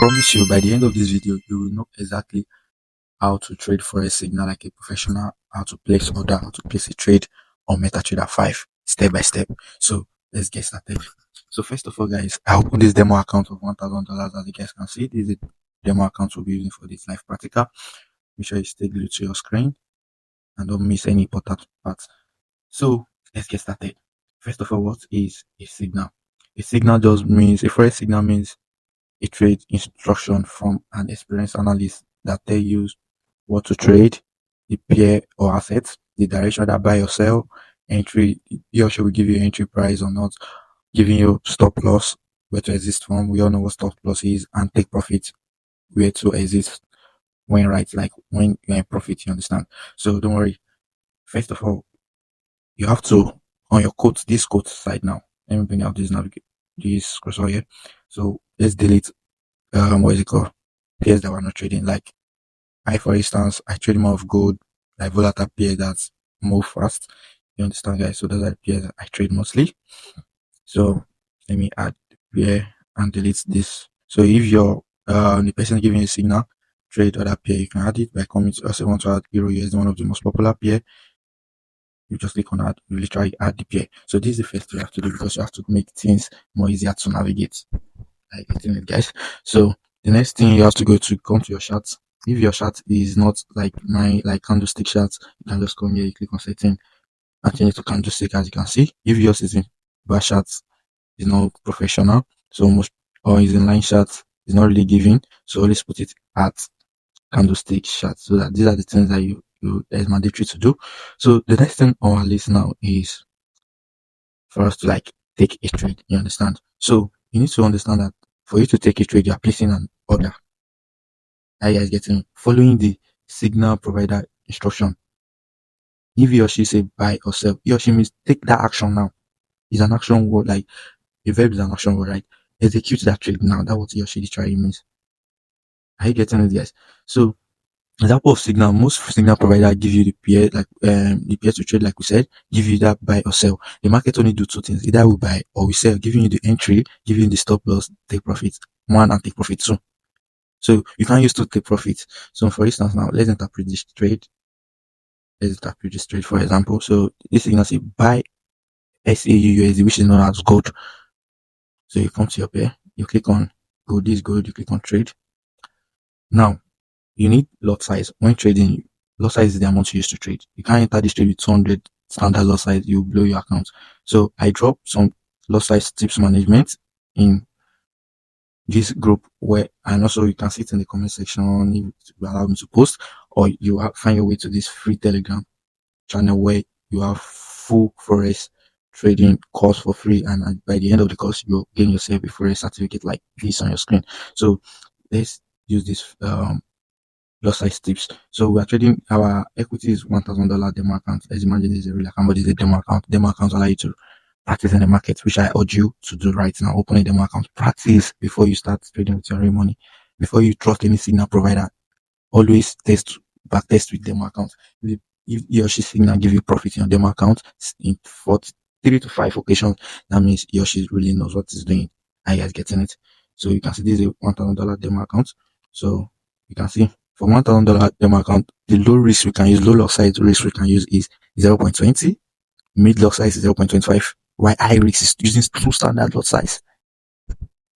promise you, by the end of this video, you will know exactly how to trade Forex signal like a professional, how to place order, how to place a trade on MetaTrader 5, step by step. So let's get started. So first of all, guys, I opened this demo account of $1,000. As you guys can see, this is the demo account we'll be using for this live practical. Make sure you stay glued to your screen and don't miss any important parts. So let's get started. First of all, what is a signal? A signal just means, a Forex signal means a trade instruction from an experienced analyst that tell you what to trade, the pair or assets, the direction that buy or sell, entry. He or she will give you entry price or not, giving you stop loss, where to exist from. We all know what stop loss is, and take profit, where to exist when right, like when you're in profit, you understand? So don't worry. First of all, you have to, on your quote, this quote side now. Let me bring out this navigate, this cursor here. So let's delete what is it called? Pairs that we're not trading. Like for instance, I trade more of gold, like volatile pairs that move fast. You understand, guys? So those are the pairs that I trade mostly. So let me add the pair and delete this. So if you're the person giving a signal, trade other pair, you can add it by coming to also want to add Euro USD, one of the most popular pair. You just click on add, you literally add the pair. So this is the first thing you have to do, because you have to make things more easier to navigate. Like getting it, guys. So the next thing you have to go to come to your chart. If your chart is not like my candlestick chart, you can just come here, you click on setting and change it to candlestick. As you can see, if yours is in bar charts, is not professional, so most, or is in line charts, is not really giving. So always put it at candlestick chart, so that these are the things that you is mandatory to do. So the next thing on our list now is for us to like take a trade. You understand? So you need to understand that for you to take a trade, you are placing an order. Are you guys getting? Following the signal provider instruction. If he or she say buy or sell, he or she means take that action now. It's an action word, like a verb is an action word, right? Execute that trade now. That's what he or she literally means. Are you getting it, guys? So example of signal, most signal provider give you the pair, like the pair to trade, like we said, give you that buy or sell. The market only do two things: either we buy or we sell, giving you the entry, giving you the stop loss, take profit one, and take profit two. So you can't use to take profit. So for instance, now let's interpret this trade. Let's interpret this trade, for example. So this signal say buy SAUUSD, which is known as gold. So you come to your pair, you click on gold, this gold, you click on trade. Now you need lot size when trading. Lot size is the amount you use to trade. You can't enter this trade with 200 standard lot size, you blow your account. So I drop some lot size tips management in this group, where, and also you can see it in the comment section if you allow me to post, or you find your way to this free Telegram channel where you have full Forex trading course for free, and by the end of the course you'll gain yourself a Forex certificate like this on your screen. So let's use this lot size tips. So we are trading, our equity is $1,000 demo account. Let's imagine this is a real account, but this is a demo account. Demo accounts allow you to practice in the market, which I urge you to do right now. Open a demo account, practice before you start trading with your real money. Before you trust any signal provider, always back test with demo account. If he or she signal give you profit in your demo account in 3 to 5 occasions, that means he or she really knows what he's doing. Are you guys getting it? So you can see this is a $1,000 demo account. So you can see for $1,000 demo account, the low risk we can use, low loss size risk we can use is 0.20, mid lot size is 0.25, while high risk is using 2 standard lot size.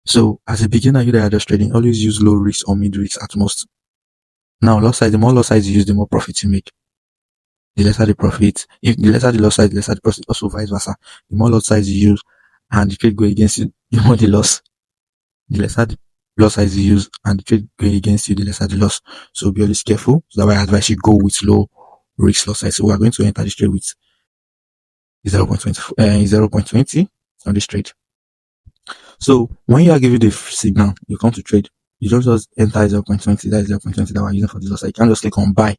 So as a beginner, you that are just trading, always use low risk or mid risk at most. Now lot size, the more lot size you use, the more profit you make. The lesser the profit, if the lesser the lot size, the lesser the profit, also vice versa. The more lot size you use and the trade go against you, the more the loss. The lesser the lot size you use and the trade going against you, the lesser the loss. So be always careful. So that's why I advise you go with low risk lot size. So we are going to enter this trade with 0.20 on this trade. So when you are giving the signal, you come to trade, you don't just enter 0.20, that is 0.20 that we're using for this loss. You can't just click on buy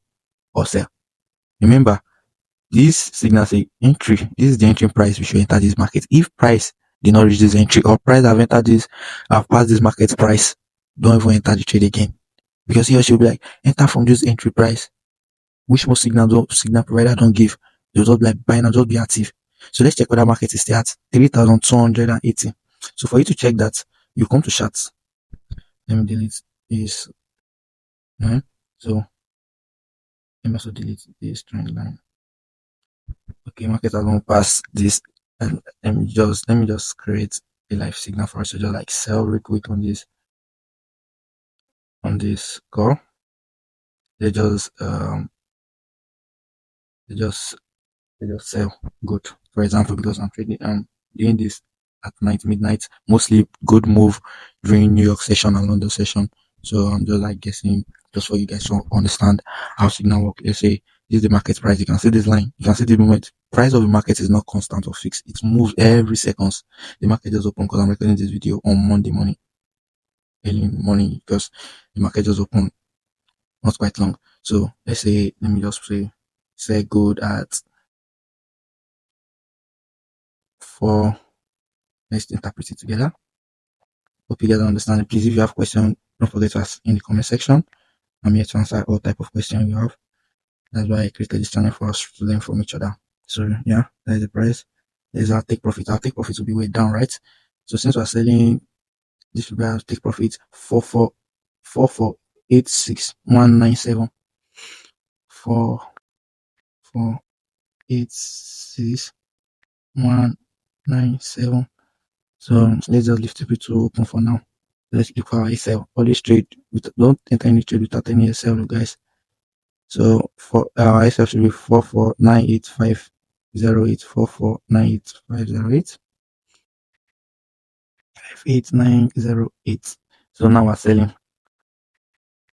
or sell. Remember, this signal say entry. This is the entry price we should enter this market. If price did not reach this entry, or price have entered this, have passed this market price, don't even enter the trade again, because he or she will be like, enter from this entry price, which most signal provider don't give. They'll just be like, buy now, just be active. So let's check whether market is still at 3,280. So for you to check that, you come to charts. Let me delete this. So let me also delete this trend line. Okay, market has gone past this, and let me just create a live signal for us to just like sell real quick on this call. They just they just they just sell good. For example, because I'm doing this at night, midnight, mostly good move during New York session and London session. So I'm just like guessing just for you guys to understand how signal work. Let's say this is the market price. You can see this line. You can see the moment. Price of the market is not constant or fixed. It moves every seconds. The market just open because I'm recording this video on Monday morning, early morning, because the market just opened not quite long. So let's say, let me just say good at 4. Let's interpret it together. Hope you guys understand it. Please, if you have questions, don't forget to ask in the comment section. I'm here to answer all type of questions you have. That's why I created this channel for us to learn from each other. So yeah, that is the price. There's our take profit. Our take profit will be way down, right? So since we're selling, this will be our take profit 4486197. 4486197. So let's just leave TP to open for now. Let's look for our SL. Always trade don't enter any trade without any SL, guys. So for our SL should be 4498508, 4498508, 58908. So now we're selling.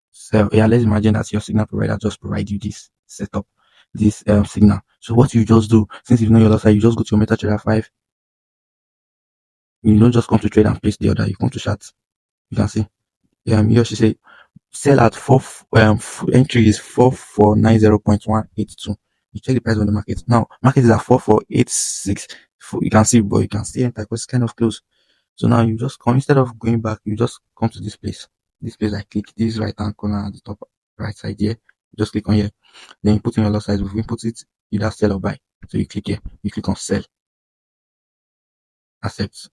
So yeah, let's imagine that your signal provider just provide you this setup, this signal. So what you just do, since you know your other side, you just go to your MetaTrader 5. You don't just come to trade and place the order, you come to chat. You can see. Here she say sell at entry is 4490.182. You check the price on the market. Now market is at 4486. You can see, but you can still enter because it's kind of close. So now you just come, instead of going back, you just come to this place. This place I click this right hand corner at the top right side here. You just click on here. Then you put in your lot size. If you input it, either sell or buy. So you click here. You click on sell. Accept.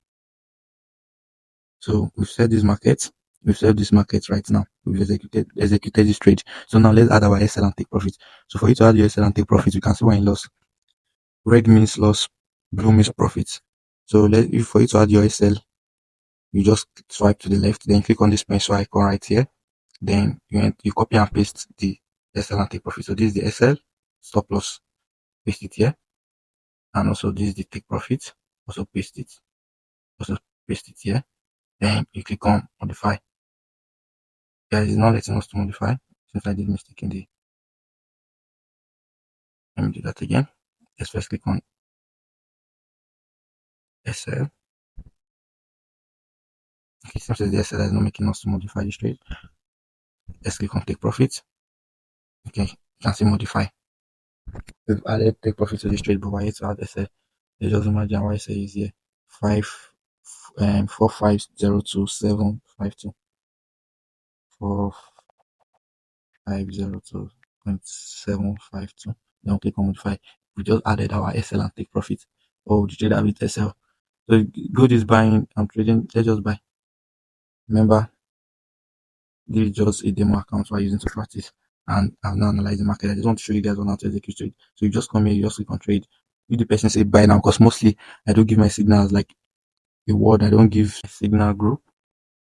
So we've set this market. We've set this market right now. We've executed this trade. So now let's add our SL and take profit. So for you to add your SL and take profit, you can see we're in loss. Red means loss, blue means profit. So for you to add your SL, you just swipe to the left, then click on this pencil icon right here. Then you copy and paste the SL and take profit. So this is the SL, stop loss, paste it here. And also this is the take profit, also paste it. Also paste it here. Then you click on modify. Guys, it's not letting us to modify since I did mistake in the. Let me do that again. Let's first click on SL. Okay, since the SL is not making us to modify this trade, let's click on take profit. Okay, you can see modify. We've added take profit to this trade, but why to add SL? Let's just imagine why SL is here. 4502752. 4502752. Then click on modify. We just added our SL and take profit. Oh, the trader with SL. So good is buying. I'm trading. Let's just buy. Remember, this is just a demo account we're using to practice, and I've now analyzed the market. I just want to show you guys on how to execute trade. So you just come here, you just click on trade. If the person say buy now, because mostly I don't give my signals like a word. I don't give signal group.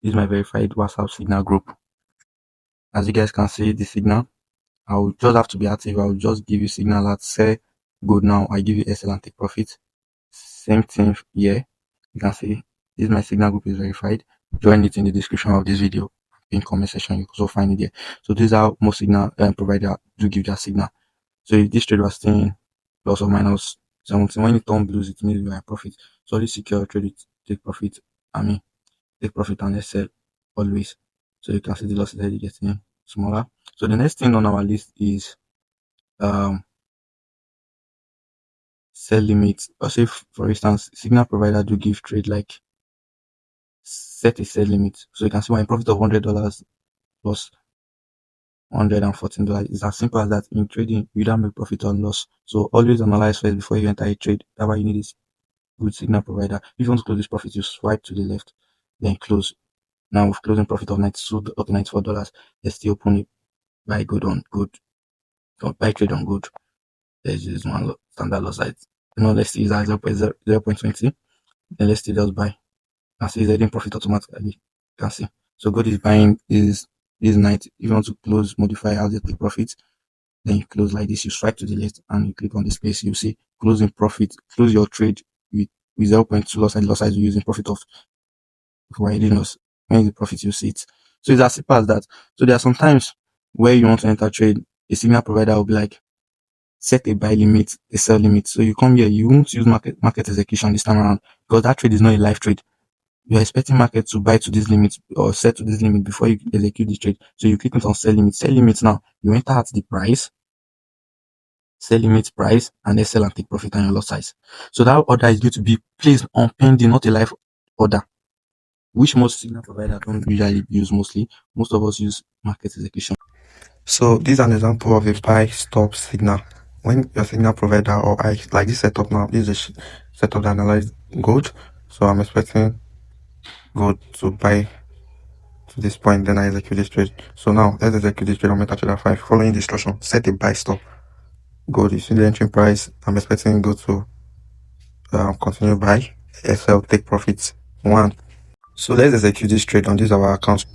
This is my verified WhatsApp signal group. As you guys can see, the signal, I will just have to be active. I will just give you signal at say good now. I give you SL and take profit. Same thing here. You can see this my signal group is verified. Join it in the description of this video. In comment section, you can also find it there. So this is how most signal provider do give that signal. So if this trade was staying plus or minus 17, when it turn blues, it means we are in profit. So this secure trade it take profit. Take profit and SL always. So you can see the losses already getting smaller. So the next thing on our list is sell limits. Or say for instance, signal provider do give trade like set a sell limit. So you can see my profit of $100 plus $114. It's as simple as that. In trading, you don't make profit or loss. So always analyze first before you enter a trade. That's why you need this good signal provider. If you want to close this profit, you swipe to the left, then close. Now with closing profit of 92 up to $94, let's still open it, buy good on good, or buy trade on good. Let's use one standard loss size. Let's use that 0.20. Then let's still just buy. And see it's heading profit automatically. You can see. So good is buying is night. If you want to close, modify as you take profit, then you close like this. You swipe to the left and you click on the space. You see closing profit. Close your trade with 0.2 loss size. You're using profit of providing loss. When the profit you see it. So it's as simple as that. So there are some times where you want to enter trade, a signal provider will be like, set a buy limit, a sell limit. So you come here, you won't use market execution this time around because that trade is not a live trade. You're expecting market to buy to this limit or sell to this limit before you execute the trade. So you click on sell limit. Sell limit now, you enter at the price, sell limit price, and then sell and take profit on your lot size. So that order is going to be placed on pending, not a live order, which most signal providers don't usually use mostly. Most of us use market execution. So this is an example of a buy stop signal. When your signal provider or I like this setup now, this is a setup that analyze gold. So I'm expecting gold to buy to this point, then I execute this trade. So now let's execute this trade on MetaTrader 5. Following the instruction, set a buy stop. Gold, you see the entry price. I'm expecting gold to continue buy. SL take profits 1. So let's execute this trade on this our account.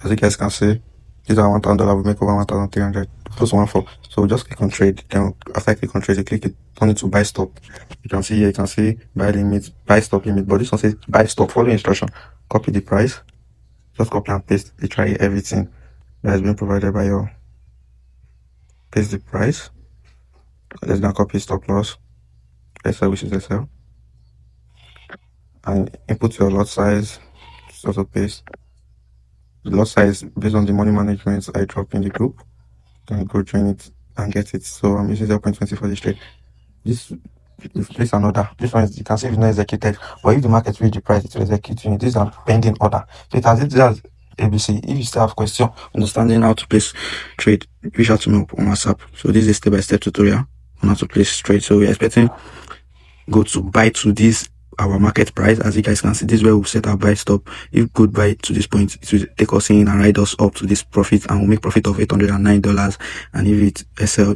As you guys can see, this is our $1,000. We make over 1,300 plus 1.4. So just click on trade. Then after I click on trade, you click it, turn it to buy stop. You can see here, you can see buy limit, buy stop limit. But this one says buy stop. Follow instruction. Copy the price. Just copy and paste. Literally everything that has been provided by your. Paste the price. Let's now copy stop loss. SL, which is SL. And input your lot size. Just also paste. The lot size based on the money management I drop in the group. Then go join it and get it. So I'm using 0.20 for this trade. This place an order. This one is, you can see it's not executed, but if the market reach the price, it will execute unit. This is a pending order. So it has ABC. If you still have question understanding how to place trade, reach out to me on WhatsApp. So this is a step-by-step tutorial on how to place trade. So we're expecting go to buy to this our market price. As you guys can see, this is where we'll set our buy stop. If good buy to this point, it will take us in and ride us up to this profit, and we'll make profit of $809. And if it sell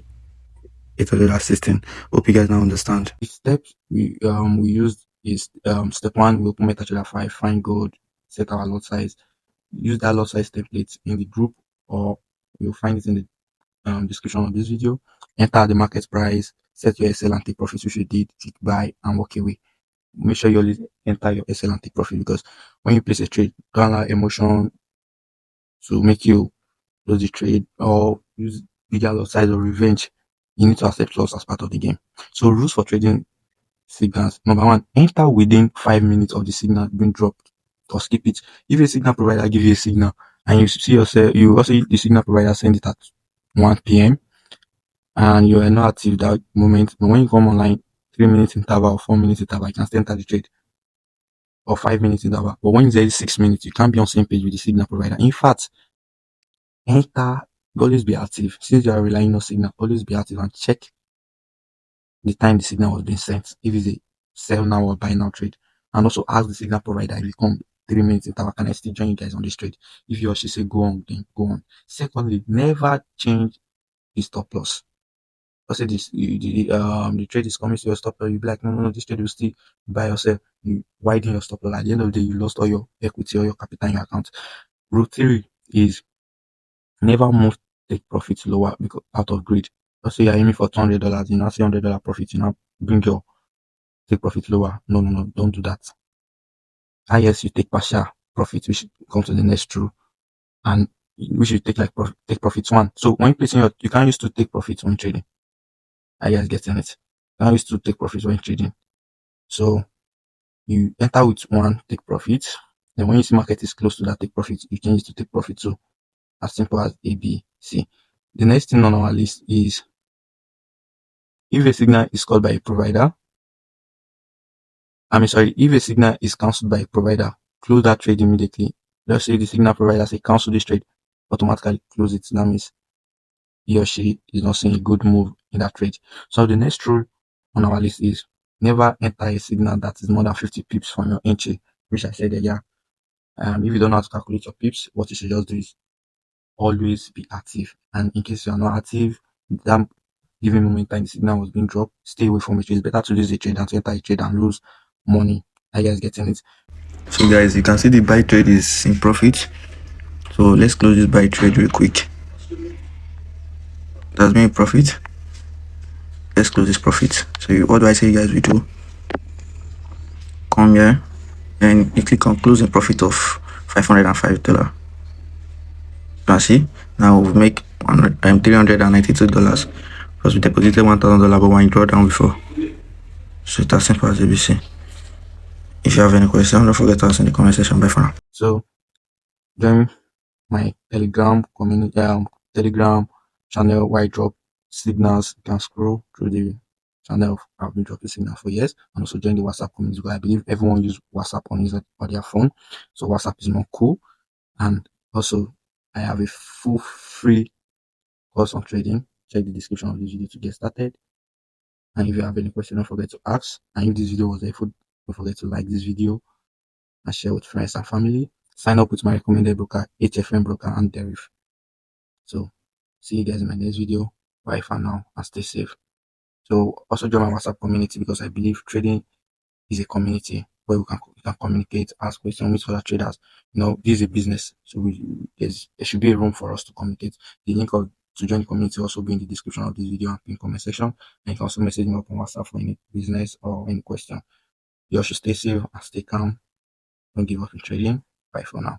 $816. Hope you guys now understand. The steps we used is step 1, we open MetaTrader 5, find gold, set our lot size, use that lot size template in the group, or you'll find it in the description of this video. Enter the market price, set your SL and take profits, which you did, click buy and walk away. Make sure you always enter your SL and take profit, because when you place a trade, don't allow emotion to make you lose the trade or use bigger lot size or revenge. You need to accept loss as part of the game. So rules for trading signals. Number 1, enter within 5 minutes of the signal being dropped, or skip it. If a signal provider gives you a signal and you see yourself, you also the signal provider send it at 1 p.m. and you are not active that moment, but when you come online, 3 minutes interval or 4 minutes interval, you can still enter the trade, or 5 minutes interval. But when there is 6 minutes, you can't be on same page with the signal provider. In fact, always be active. Since you are relying on signal, always be active and check the time the signal was being sent, if it's a sell now or buy now trade. And also ask the signal provider, if you come 3 minutes interval, can I still join you guys on this trade? If you or she say go on, then go on. Secondly, never change the stop loss. Let's say the trade is coming to your stop loss, you be like, no, this trade will still buy yourself. You widen your stop loss. At the end of the day, you lost all your equity or your capital in your account. Rule 3 is never move take profits lower because out of greed. Let's say you're aiming for $200, you now see $100 profit, you now bring your take profit lower. No, don't do that. Highest you take partial profit, which comes to the next rule, and we should take like take profits 1. So when you placing you can't use to take profits when trading. Are you guys getting it? You can't use to take profits when trading. So you enter with 1, take profit. Then when you see market is close to that take profit, you change it to take profit 2. As simple as A, B, C. The next thing on our list is if a signal is called by a provider, if a signal is cancelled by a provider, close that trade immediately. Let's say the signal provider say cancel this trade, automatically close it. That means he or she is not seeing a good move in that trade. So the next rule on our list is never enter a signal that is more than 50 pips from your entry, which I said earlier. If you don't know how to calculate your pips, what you should just do is always be active. And in case you are not active, that given moment time the signal was being dropped, stay away from it. It's better to lose a trade than to enter a trade and lose money. Are you guys getting it? So guys, you can see the buy trade is in profit. So let's close this buy trade real quick. That's been in profit. Let's close this profit. So what do I say you guys we do? Come here and you click on closing profit of $505. You can see now we make $392 because we deposited $1,000 but when you draw down before. So it's as simple as ABC. If you have any questions, don't forget to ask in the comment section. Bye for now. So join my Telegram community, Telegram channel where I drop signals. You can scroll through the channel. I've been dropping signals for years, and also join the WhatsApp community because I believe everyone uses WhatsApp on their phone, so WhatsApp is more cool. And also, I have a full free course on trading. Check the description of this video to get started. And if you have any question, don't forget to ask. And if this video was helpful, don't forget to like this video and share with friends and family. Sign up with my recommended broker, HFM Broker and Deriv. So see you guys in my next video. Bye for now and stay safe. So also join my WhatsApp community because I believe trading is a community where we can communicate, ask questions with other traders. This is a business, so there should be a room for us to communicate. The link to join the community will also be in the description of this video and in the comment section. And you can also message me up on WhatsApp for any business or any question. You all should stay safe and stay calm. Don't give up in trading. Bye for now.